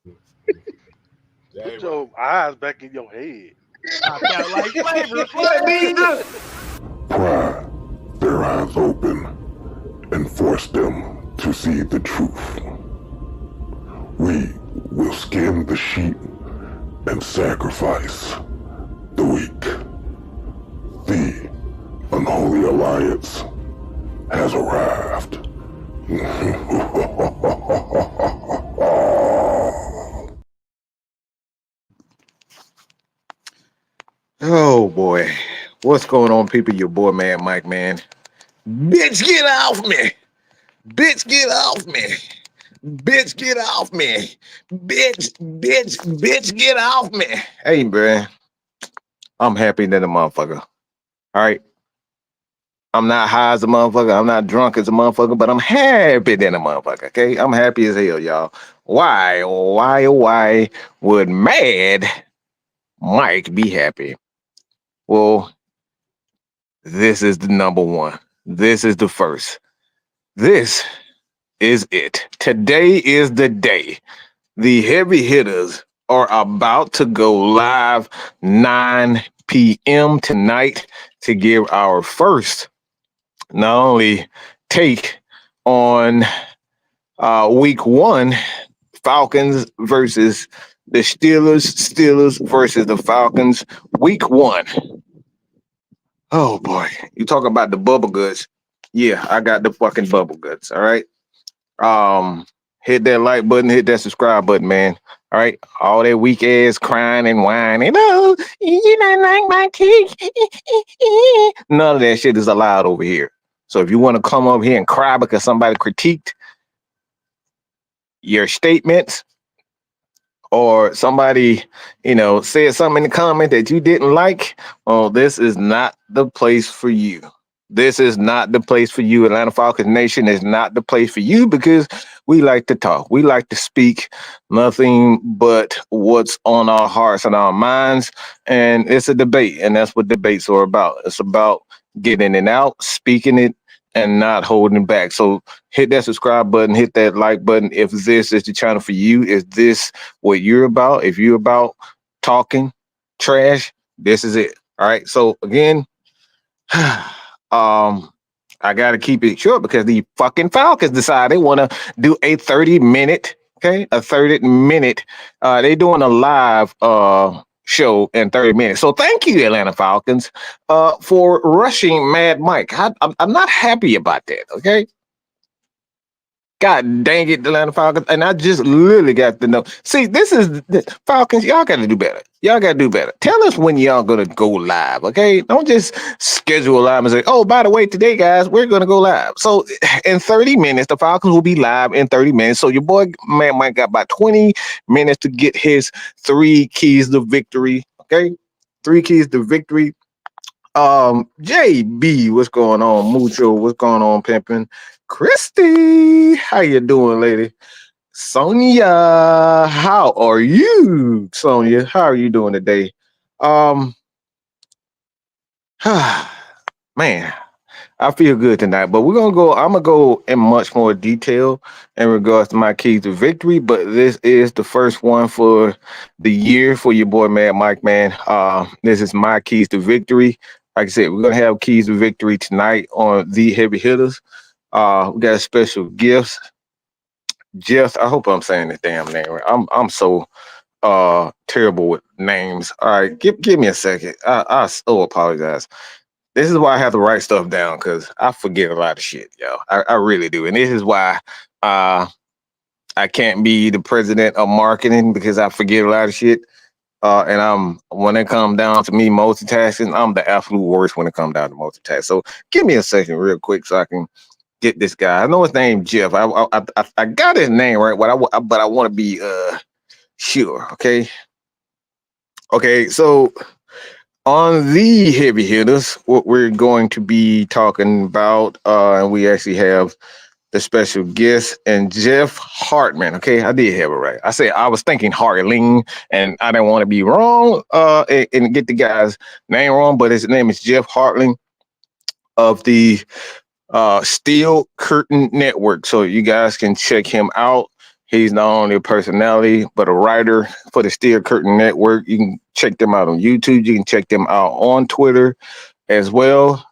Put your eyes back in your head. I felt like flavor. Pry their eyes open and force them to see the truth. We will skin the sheep and sacrifice the weak. The unholy alliance has arrived. Oh boy, what's going on, people? Your boy, man, Mike, man. Bitch, get off me! Bitch, get off me! Bitch, get off me! Bitch, get off me! Hey, man, I'm happy than a motherfucker. All right, I'm not high as a motherfucker. I'm not drunk as a motherfucker, but I'm happy than a motherfucker. Okay, I'm happy as hell, y'all. Why would Mad Mike be happy? Well, this is the number one. This is the first. This is it. Today is the day. The heavy hitters are about to go live 9 p.m. tonight to give our first, not only take on week one, Falcons versus the Steelers versus the Falcons, week one. Oh boy, you talk about the bubble guts. Yeah, I got the fucking bubble guts. All right. Hit that like button, hit that subscribe button, man. All right. All that weak ass crying and whining. Oh, you don't like my teeth. None of that shit is allowed over here. So if you want to come over here and cry because somebody critiqued your statements, or somebody, said something in the comment that you didn't like, well, this is not the place for you. This is not the place for you. Atlanta Falcons Nation is not the place for you because we like to talk. We like to speak nothing but what's on our hearts and our minds. And it's a debate. And that's what debates are about. It's about getting it out, speaking it, and not holding back. So hit that subscribe button, hit that like button. If this is the channel for you, is this what you're about? If you're about talking trash, this is it. All right. So again, I gotta keep it short because the fucking Falcons decide they want to do a 30-minute, okay, a 30-minute. They doing a live show in 30 minutes. So thank you, Atlanta Falcons, for rushing Mad Mike. I'm not happy about that. Okay. God dang it, the Atlanta Falcons. And I just literally got to know. See, this is the Falcons. Y'all got to do better. Y'all got to do better. Tell us when y'all going to go live, okay? Don't just schedule live and say, oh, by the way, today, guys, we're going to go live. So in 30 minutes, the Falcons will be live in 30 minutes. So your boy, man, Mike got about 20 minutes to get his 3 keys to victory, okay? 3 keys to victory. JB, what's going on? Mucho, what's going on, pimping? Christy, how you doing, lady? Sonia, how are you? Sonia, how are you doing today? Man, I feel good tonight, but I'm gonna go in much more detail in regards to my keys to victory, but this is the first one for the year for your boy, man, Mike, man. This is my keys to victory. Like I said, we're gonna have keys to victory tonight on the heavy hitters. We got a special gifts. Jeff, I hope I'm saying the damn name right. I'm so terrible with names. All right, give me a second. I so apologize. This is why I have to write stuff down because I forget a lot of shit, yo. I really do. And this is why I can't be the president of marketing because I forget a lot of shit. And when it comes down to me multitasking, I'm the absolute worst when it comes down to multitasking. So give me a second real quick so I can get this guy. I know his name Jeff. I got his name right, but I want to be sure. Okay. So on the heavy hitters, what we're going to be talking about, and we actually have the special guest and Jeff Hartman. Okay, I did have it right. I was thinking Hartling, and I didn't want to be wrong and get the guy's name wrong, but his name is Jeff Hartling of the Steel Curtain Network. So you guys can check him out. He's not only a personality, but a writer for the Steel Curtain Network. You can check them out on YouTube. You can check them out on Twitter as well.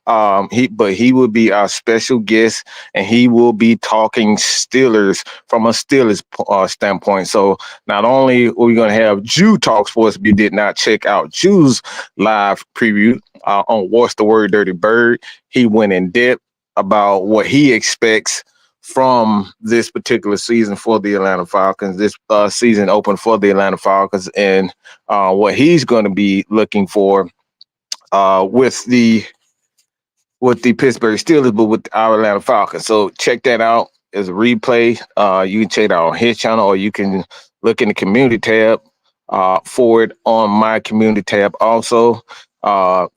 He will be our special guest, and he will be talking Steelers from a Steelers standpoint. So not only are we going to have Jew Talk Sports, if you did not check out Jew's live preview on What's the Word, Dirty Bird, he went in depth about what he expects from this particular season for the Atlanta Falcons, this season open for the Atlanta Falcons, and what he's going to be looking for with the Pittsburgh Steelers, but with our Atlanta Falcons. So check that out as a replay. You can check it out on his channel, or you can look in the community tab for it on my community tab. Also,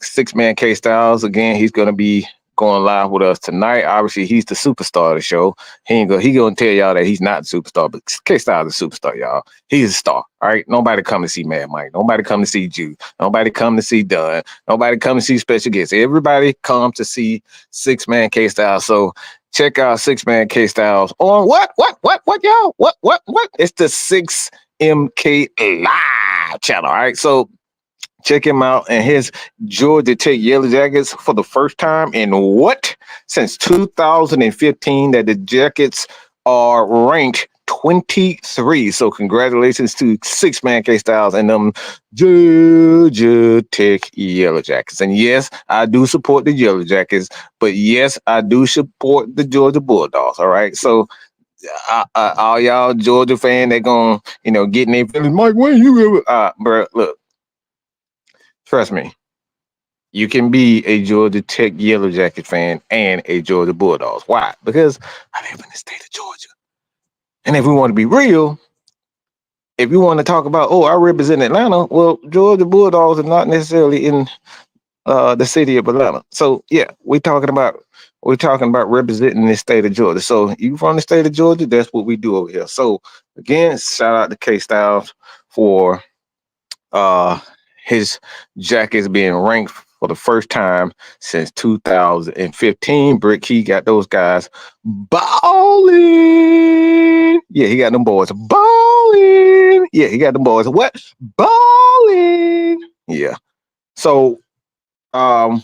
Six-Man K Styles, again, he's going to be going live with us tonight. Obviously, he's the superstar of the show. He gonna tell y'all that he's not the superstar, but K Styles is a superstar, y'all. He's a star. All right. Nobody come to see Mad Mike. Nobody come to see Jew. Nobody come to see Dunn. Nobody come to see special guests. Everybody come to see Six-Man K Styles. So check out Six-Man K Styles on what, y'all? What? It's the 6MK Live channel. All right. So check him out and his Georgia Tech Yellow Jackets for the first time in since 2015 that the Jackets are ranked 23. So congratulations to Six-Man K Styles and them Georgia Tech Yellow Jackets. And yes, I do support the Yellow Jackets, but yes, I do support the Georgia Bulldogs. All right. So all y'all Georgia fan, they're gonna, get in their feelings. Mike, when you bro, look. Trust me, you can be a Georgia Tech Yellow Jacket fan and a Georgia Bulldogs. Why? Because I live in the state of Georgia. And if we want to be real, if you want to talk about, I represent Atlanta, well, Georgia Bulldogs are not necessarily in the city of Atlanta. So yeah, we're talking about representing the state of Georgia. So you from the state of Georgia, that's what we do over here. So again, shout out to K Styles for his jackets being ranked for the first time since 2015. Brick, he got those guys balling. Yeah, he got them boys balling. Yeah, he got them boys what? Balling. Yeah. So, I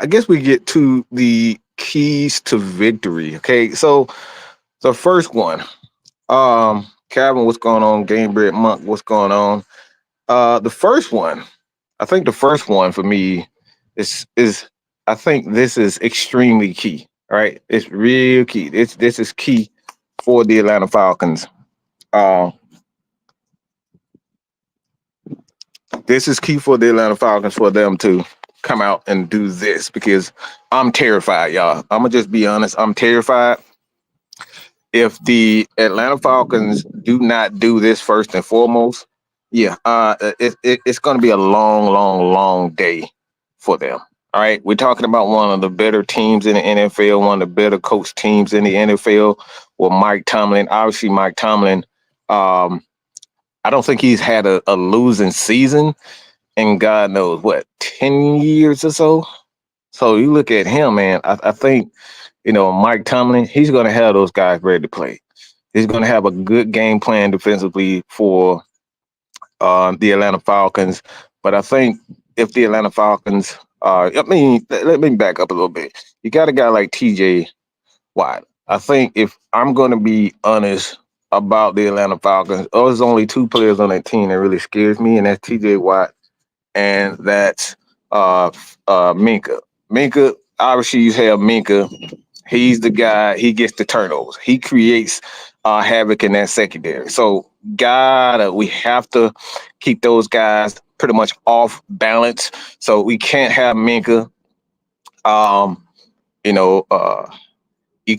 guess we get to the keys to victory. Okay, so the first one, Calvin, what's going on? Gamebred Monk, what's going on? The first one for me is I think this is extremely key. All right, it's real key. This is key for the Atlanta Falcons. This is key for the Atlanta Falcons for them to come out and do this, because I'm terrified, y'all. I'm gonna just be honest. I'm terrified. If the Atlanta Falcons do not do this first and foremost, it's going to be a long day for them. All right, we're talking about one of the better teams in the NFL, one of the better coach teams in the NFL with Mike Tomlin. Obviously, Mike Tomlin, I don't think he's had a losing season in God knows 10 years or so. So you look at him, man, I think, Mike Tomlin, he's going to have those guys ready to play. He's going to have a good game plan defensively for the Atlanta Falcons. But I think if the Atlanta Falcons, let me back up a little bit. You got a guy like TJ Watt. I think if I'm going to be honest about the Atlanta Falcons, there's only two players on that team that really scares me, and that's TJ Watt and that's Minka. Minka, obviously you have Minka. He's the guy, he gets the turnovers. He creates havoc in that secondary. So, we have to keep those guys pretty much off balance. So we can't have Minka. You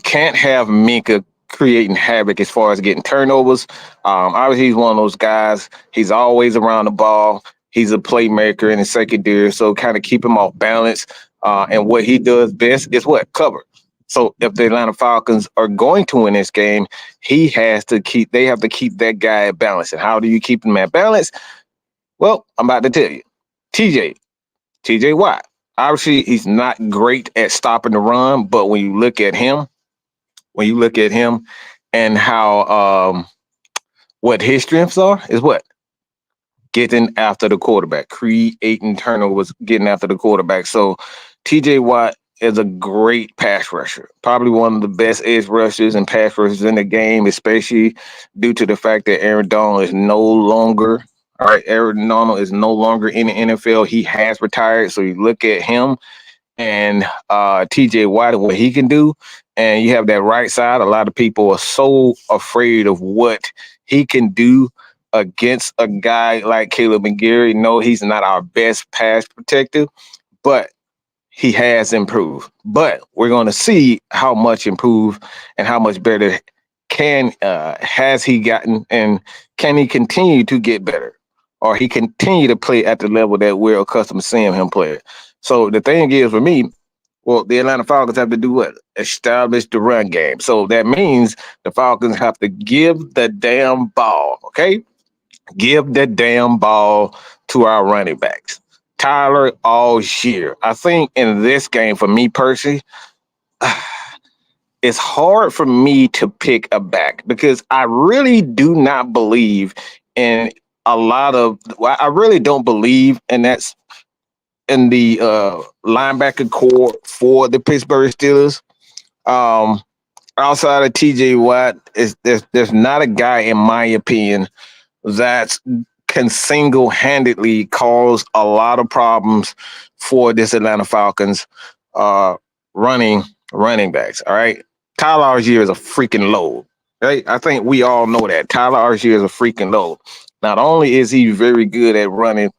can't have Minka creating havoc as far as getting turnovers. Obviously, he's one of those guys. He's always around the ball. He's a playmaker in the secondary. So kind of keep him off balance. And what he does best is cover. So if the Atlanta Falcons are going to win this game, they have to keep that guy at balance. And how do you keep him at balance? Well, I'm about to tell you. TJ Watt. Obviously, he's not great at stopping the run, but when you look at him, when you look at him and how what his strengths are is what? Getting after the quarterback, creating turnovers, getting after the quarterback. So TJ Watt is a great pass rusher, probably one of the best edge rushers and pass rushers in the game, especially due to the fact that Aaron Donald is no longer. All right, Aaron Donald is no longer in the NFL. He has retired. So you look at him and TJ Watt and what he can do. And you have that right side. A lot of people are so afraid of what he can do against a guy like Caleb McGarry. No, he's not our best pass protector, but he has improved. But we're going to see how much improved and how much better has he gotten, and can he continue to get better, or he continue to play at the level that we're accustomed to seeing him play. So the thing is, for me, well, the Atlanta Falcons have to do what? Establish the run game. So that means the Falcons have to give the damn ball, okay? Give the damn ball to our running backs. Tyler Algier. I think in this game, for me personally, it's hard for me to pick a back because I really do not believe in I really don't believe in that's in the linebacker core for the Pittsburgh Steelers. Outside of TJ Watt, there's not a guy, in my opinion, that can single-handedly cause a lot of problems for this Atlanta Falcons running backs. All right. Tyler Algier is a freaking load. Right? I think we all know that. Tyler Algier is a freaking load. Not only is he very good at running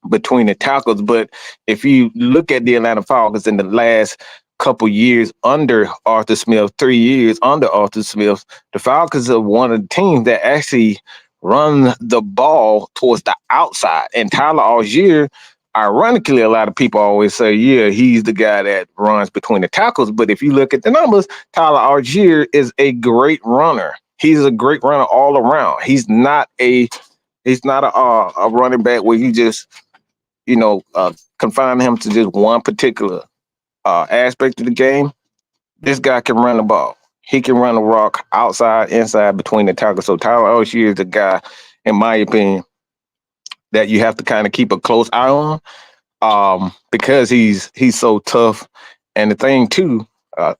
between the tackles, but if you look at the Atlanta Falcons in the last couple years under Arthur Smith, 3 years under Arthur Smith, the Falcons are one of the teams that actually run the ball towards the outside. And Tyler Algier, ironically, a lot of people always say, yeah, he's the guy that runs between the tackles. But if you look at the numbers, Tyler Algier is a great runner. He's a great runner all around. He's not a running back where you just, confine him to just one particular aspect of the game. This guy can run the ball. He can run the rock outside, inside, between the tackles. So Tyler Algier is the guy, in my opinion, that you have to kind of keep a close eye on because he's so tough. And the thing too, an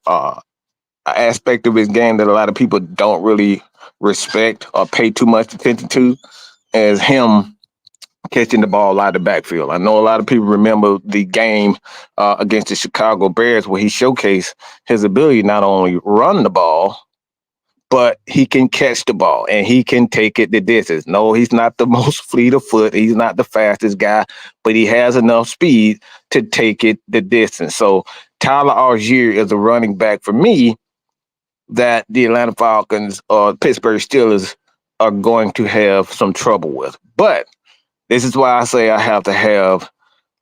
aspect of his game that a lot of people don't really respect or pay too much attention to is him catching the ball out of the backfield. I know a lot of people remember the game against the Chicago Bears where he showcased his ability not only run the ball, but he can catch the ball and he can take it the distance. No, he's not the most fleet of foot. He's not the fastest guy, but he has enough speed to take it the distance. So Tyler Algier is a running back for me that the Atlanta Falcons or Pittsburgh Steelers are going to have some trouble with. But this is why I say I have to have,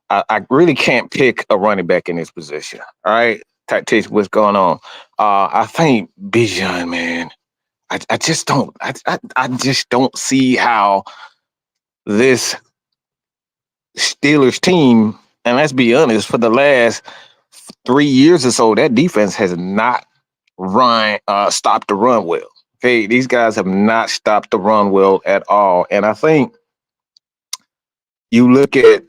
I really can't pick a running back in this position. All right. Tell you what's going on. I think Bijan, man, I just don't see how this Steelers team, and let's be honest, for the last 3 years or so, that defense has not stopped the run well. Okay. These guys have not stopped the run well at all. And I think you look at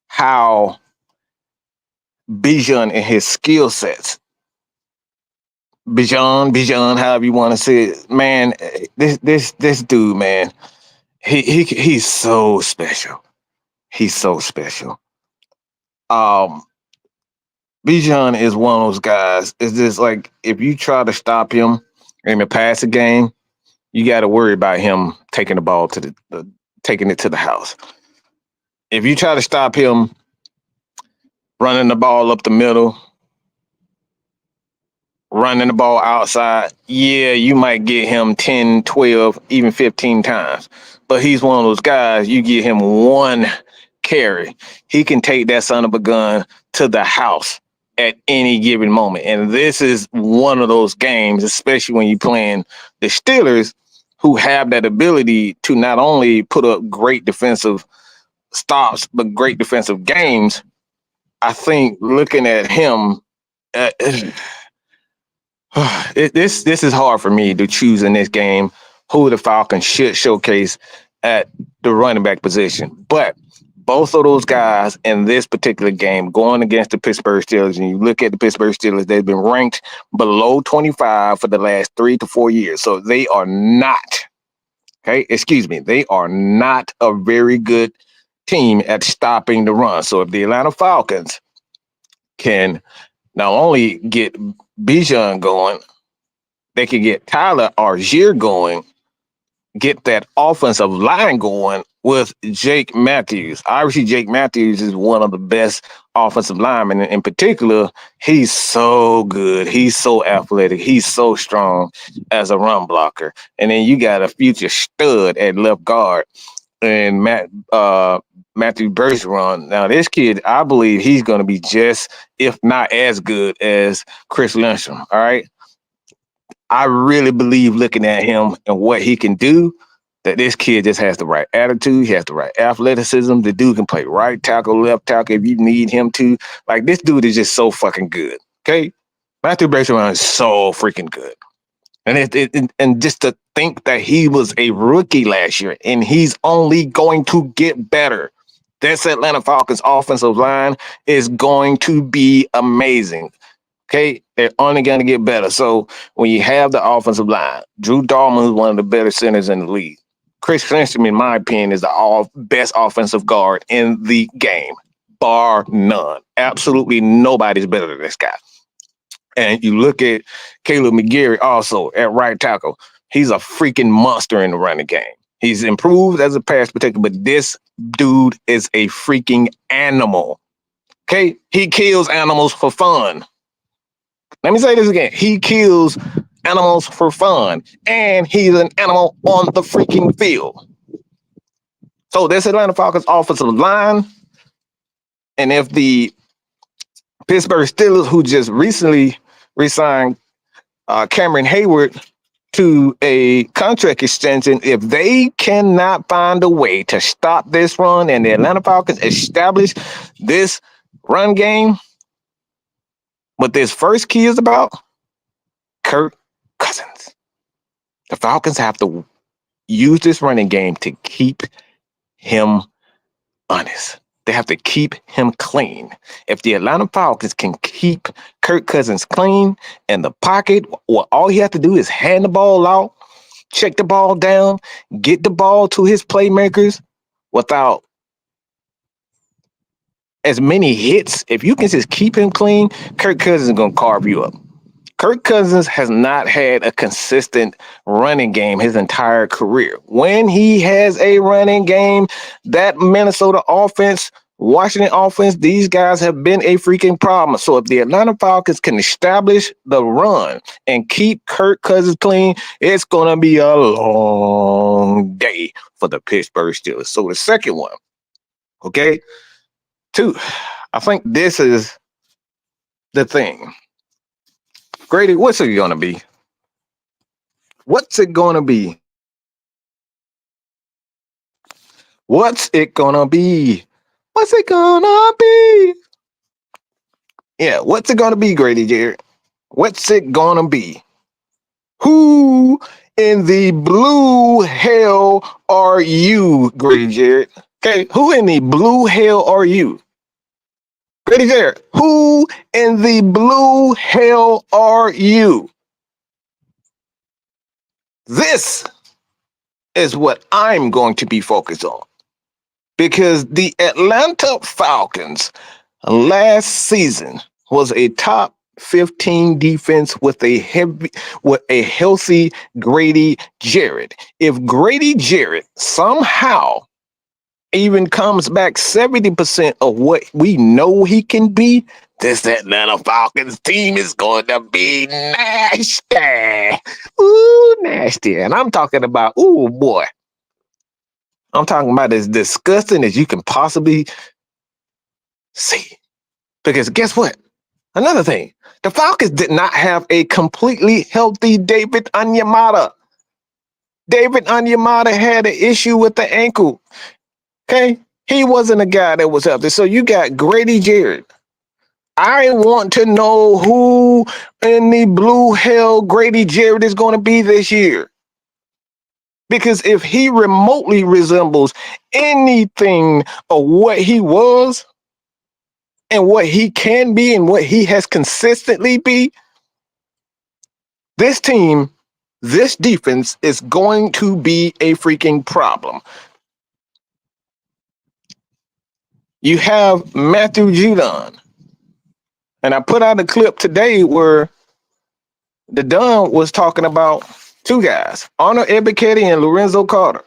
how Bijan and his skill sets, Bijan, however you want to say it, man, this dude, man, he's so special. He's so special. Bijan is one of those guys. It's just like if you try to stop him in the passing game, you got to worry about him taking the ball to taking it to the house. If you try to stop him running the ball up the middle, running the ball outside, yeah, you might get him 10, 12, even 15 times. But he's one of those guys, you get him one carry, he can take that son of a gun to the house at any given moment. And this is one of those games, especially when you're playing the Steelers, who have that ability to not only put up great defensive stops, but great defensive games. I think looking at him, This is hard for me to choose in this game who the Falcons should showcase at the running back position. But both of those guys in this particular game going against the Pittsburgh Steelers, and you look at the Pittsburgh Steelers, they've been ranked below 25 for the last 3 to 4 years. So they are not, they are not a very good team at stopping the run. So if the Atlanta Falcons can not only get Bijan going, they can get Tyler Argier going, get that offensive line going with Jake Matthews. Obviously, Jake Matthews is one of the best offensive linemen. In particular, he's so good. He's so athletic. He's so strong as a run blocker. And then you got a future stud at left guard and Matthew Bergeron. Now, this kid, I believe he's going to be just, if not as good as Chris Lindstrom. All right. I really believe looking at him and what he can do, that this kid just has the right attitude. He has the right athleticism. The dude can play right tackle, left tackle if you need him to. Like, this dude is just so fucking good. Okay. Matthew Bergeron is so freaking good. And just to think that he was a rookie last year and he's only going to get better. This Atlanta Falcons offensive line is going to be amazing. Okay, they're only going to get better. So when you have the offensive line, Drew Dalman is one of the better centers in the league. Chris Lindstrom, in my opinion, is the best offensive guard in the game, bar none. Absolutely nobody's better than this guy. And you look at Caleb McGarry also at right tackle. He's a freaking monster in the running game. He's improved as a pass protector, but this dude is a freaking animal. Okay, he kills animals for fun. Let me say this again. He kills animals for fun, and he's an animal on the freaking field. So this Atlanta Falcons offensive line, and if the Pittsburgh Steelers, who just recently re-signed Cameron Hayward to a contract extension, if they cannot find a way to stop this run and the Atlanta Falcons establish this run game, what this first key is about, Kirk Cousins. The Falcons have to use this running game to keep him honest. They have to keep him clean. If the Atlanta Falcons can keep Kirk Cousins clean in the pocket, well, all he has to do is hand the ball out, check the ball down, get the ball to his playmakers without as many hits. If you can just keep him clean, Kirk Cousins is going to carve you up. Kirk Cousins has not had a consistent running game his entire career. When he has a running game, that Minnesota offense, Washington offense, these guys have been a freaking problem. So if the Atlanta Falcons can establish the run and keep Kirk Cousins clean, it's going to be a long day for the Pittsburgh Steelers. So the second one, okay? 2, I think this is the thing. Grady, what's it going to be? What's it going to be? What's it going to be? What's it going to be? Yeah, what's it going to be, Grady Jarrett? What's it going to be? Who in the blue hell are you, Grady Jarrett? Okay, who in the blue hell are you? Grady Jarrett, who in the blue hell are you? This is what I'm going to be focused on. Because the Atlanta Falcons last season was a top 15 defense with a healthy Grady Jarrett. If Grady Jarrett somehow even comes back 70% of what we know he can be, this Atlanta Falcons team is going to be nasty. Ooh, nasty. And I'm talking about, ooh, boy. I'm talking about as disgusting as you can possibly see. Because guess what? Another thing, the Falcons did not have a completely healthy David Onyemata. David Onyemata had an issue with the ankle. Okay? He wasn't a guy that was healthy. So you got Grady Jarrett, I want to know who in the blue hell Grady Jarrett is going to be this year. Because if he remotely resembles anything of what he was and what he can be and what he has consistently be, this team, this defense is going to be a freaking problem. You have Matthew Judon. And I put out a clip today where the Don was talking about two guys, Arnold Ebiketie and Lorenzo Carter.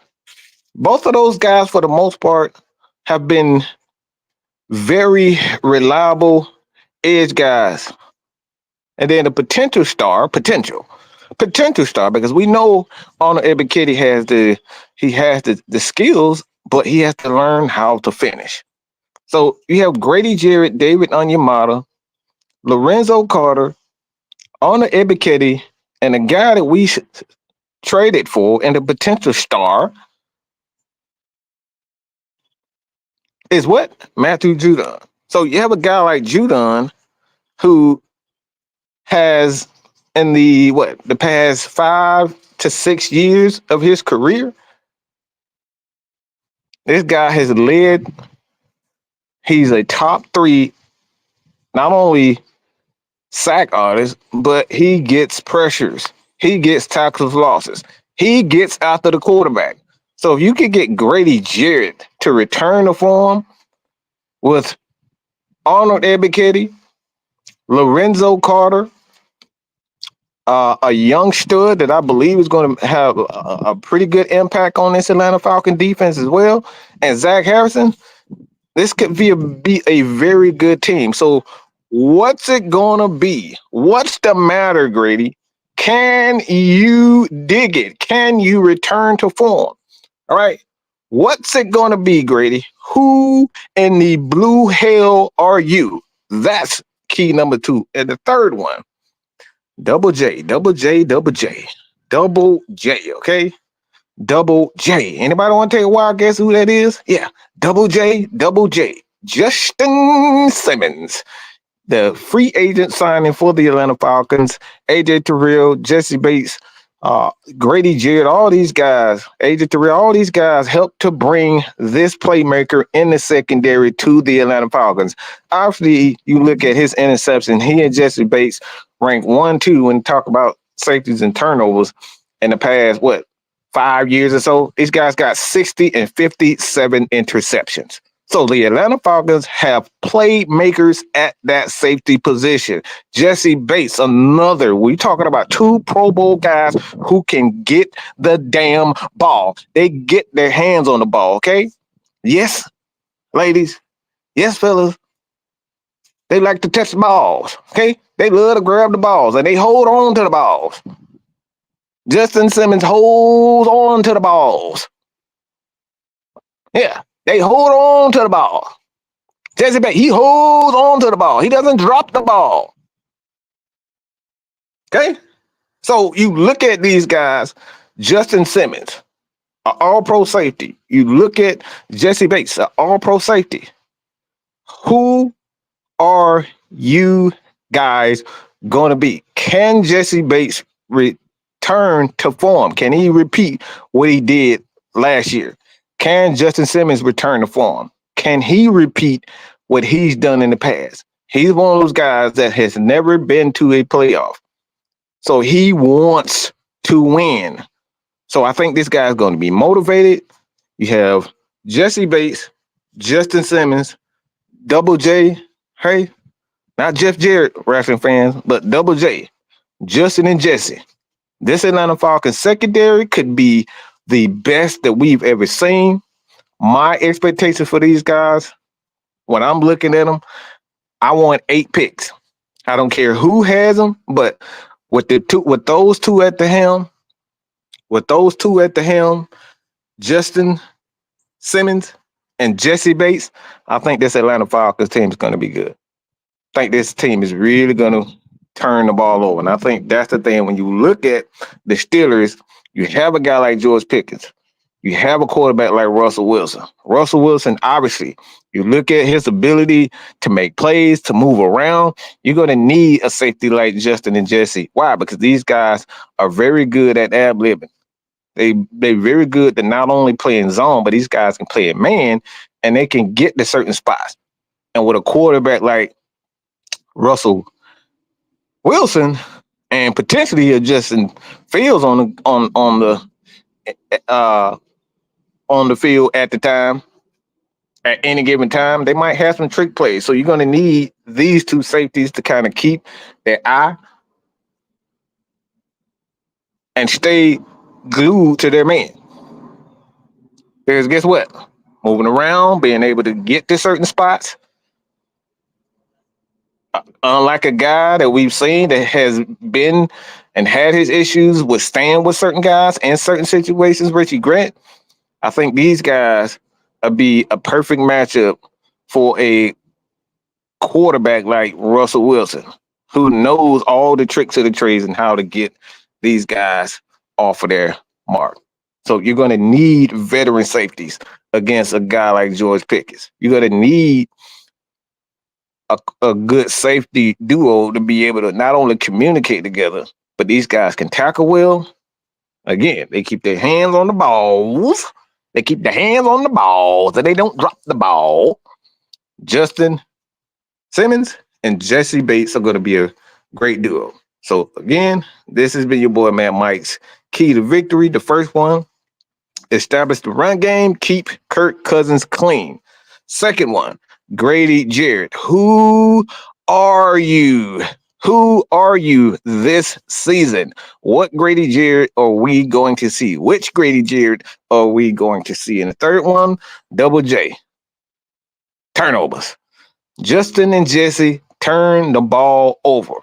Both of those guys, for the most part, have been very reliable edge guys. And then the potential star, because we know Arnold Ebiketie has the skills, but he has to learn how to finish. So you have Grady Jarrett, David Onyemata, Lorenzo Carter, Arnold Ebiketie, and a guy that we traded for and the potential star is what? Matthew Judon. So you have a guy like Judon who has in the past 5 to 6 years of his career, this guy has led. He's a top 3, not only sack artist, but he gets pressures. He gets tackles losses. He gets after the quarterback. So if you could get Grady Jarrett to return to form with Arnold Ebiketie, Lorenzo Carter, a young stud that I believe is going to have a pretty good impact on this Atlanta Falcon defense as well, and Zach Harrison, this could be a very good team. So what's it going to be? What's the matter, Grady? Can you dig it? Can you return to form? All right. What's it going to be, Grady? Who in the blue hell are you? That's key number 2. And the third one, Double J, okay? Double J. Anybody want to take a wild guess who that is? Yeah, Double J. Justin Simmons, the free agent signing for the Atlanta Falcons. AJ Terrell, Jesse Bates, Grady Jarrett, all these guys, AJ Terrell, all these guys helped to bring this playmaker in the secondary to the Atlanta Falcons. Obviously, you look at his interception, he and Jesse Bates rank 1, 2 when you talk about safeties and turnovers in the past, 5 years or so. These guys got 60 and 57 interceptions. So the Atlanta Falcons have playmakers at that safety position. Jesse Bates, another. We're talking about 2 Pro Bowl guys who can get the damn ball. They get their hands on the ball, okay? Yes, ladies. Yes, fellas. They like to touch the balls, okay? They love to grab the balls, and they hold on to the balls. Justin Simmons holds on to the balls. Yeah. They hold on to the ball. Jesse Bates, he holds on to the ball. He doesn't drop the ball. Okay? So you look at these guys, Justin Simmons, an all-pro safety. You look at Jesse Bates, an all-pro safety. Who are you guys going to be? Can Jesse Bates return to form? Can he repeat what he did last year? Can Justin Simmons return to form? Can he repeat what he's done in the past? He's one of those guys that has never been to a playoff. So he wants to win. So I think this guy's going to be motivated. You have Jesse Bates, Justin Simmons, Double J. Hey, not Jeff Jarrett, wrestling fans, but Double J, Justin and Jesse. This Atlanta Falcons secondary could be the best that we've ever seen. My expectation for these guys, when I'm looking at them, I want 8 picks. I don't care who has them, but with those two at the helm, Justin Simmons and Jesse Bates, I think this Atlanta Falcons team is going to be good. I think this team is really going to turn the ball over. And I think that's the thing. When you look at the Steelers, you have a guy like George Pickens. You have a quarterback like Russell Wilson. Russell Wilson, obviously, You look at his ability to make plays, to move around, you're going to need a safety like Justin and Jesse. Why? Because these guys are very good at ad-libbing. They're very good to not only play in zone, but these guys can play in man, and they can get to certain spots. And with a quarterback like Russell Wilson and potentially a Justin Fields on the field at the time, at any given time, they might have some trick plays. So you're going to need these two safeties to kind of keep their eye and stay glued to their man. Because guess what? Moving around, being able to get to certain spots. Unlike a guy that we've seen that has been and had his issues with staying with certain guys in certain situations, Richie Grant, I think these guys would be a perfect matchup for a quarterback like Russell Wilson, who knows all the tricks of the trades and how to get these guys off of their mark. So you're going to need veteran safeties against a guy like George Pickens. You're going to need a good safety duo to be able to not only communicate together, but these guys can tackle well. Again, they keep their hands on the balls. They keep their hands on the balls, and they don't drop the ball. Justin Simmons and Jesse Bates are going to be a great duo. So again, this has been your boy, Matt Mike's key to victory. The first one, establish the run game, keep Kirk Cousins clean. Second one, Grady Jarrett. Who are you? Who are you this season? What Grady Jarrett are we going to see? Which Grady Jarrett are we going to see? And the third one, Double J. Turnovers. Justin and Jesse turn the ball over.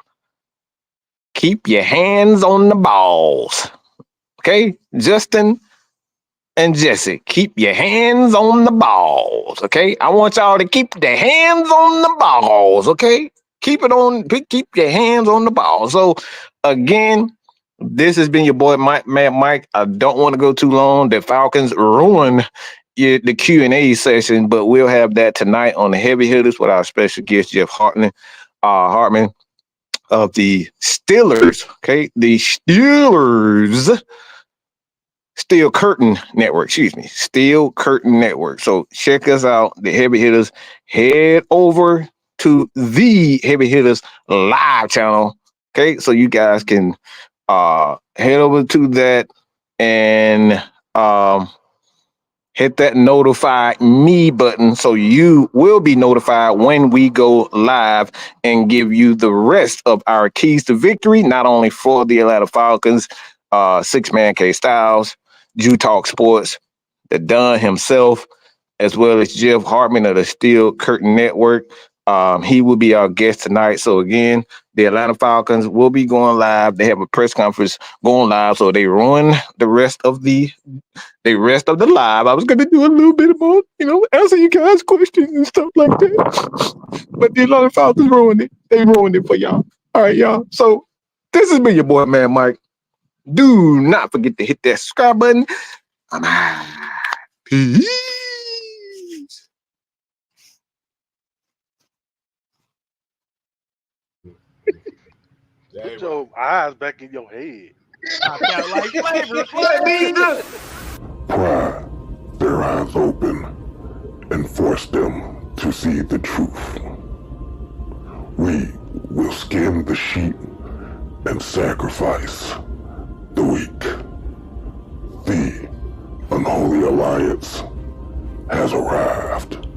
Keep your hands on the balls. Okay? Justin and Jesse, keep your hands on the balls. Okay? I want y'all to keep the hands on the balls. Okay? Keep your hands on the ball. So again, this has been your boy Mike. I don't want to go too long. The Falcons ruined the Q&A session, but we'll have that tonight on the Heavy Hitters with our special guest Jeff Hartman of the Steelers. Okay, the Steelers Steel Curtain Network. Steel Curtain Network. So check us out, the Heavy Hitters. Head over to the Heavy Hitters live channel. Okay, so you guys can head over to that and hit that notify me button so you will be notified when we go live and give you the rest of our keys to victory, not only for the Atlanta Falcons, Six-Man K Styles, Jew Talk Sports, the Don himself, as well as Jeff Hartman of the Steel Curtain Network. He will be our guest tonight. So again, the Atlanta Falcons will be going live. They have a press conference going live, so they ruin the rest of the live. I was going to do a little bit more, answer you guys' questions and stuff like that. But the Atlanta Falcons ruined it. They ruined it for y'all. All right, y'all. So this has been your boy, Man Mike. Do not forget to hit that subscribe button. I'm out. Peace. Put your eyes back in your head. Like flavor. Pry their eyes open and force them to see the truth. We will skin the sheep and sacrifice the weak. The unholy alliance has arrived.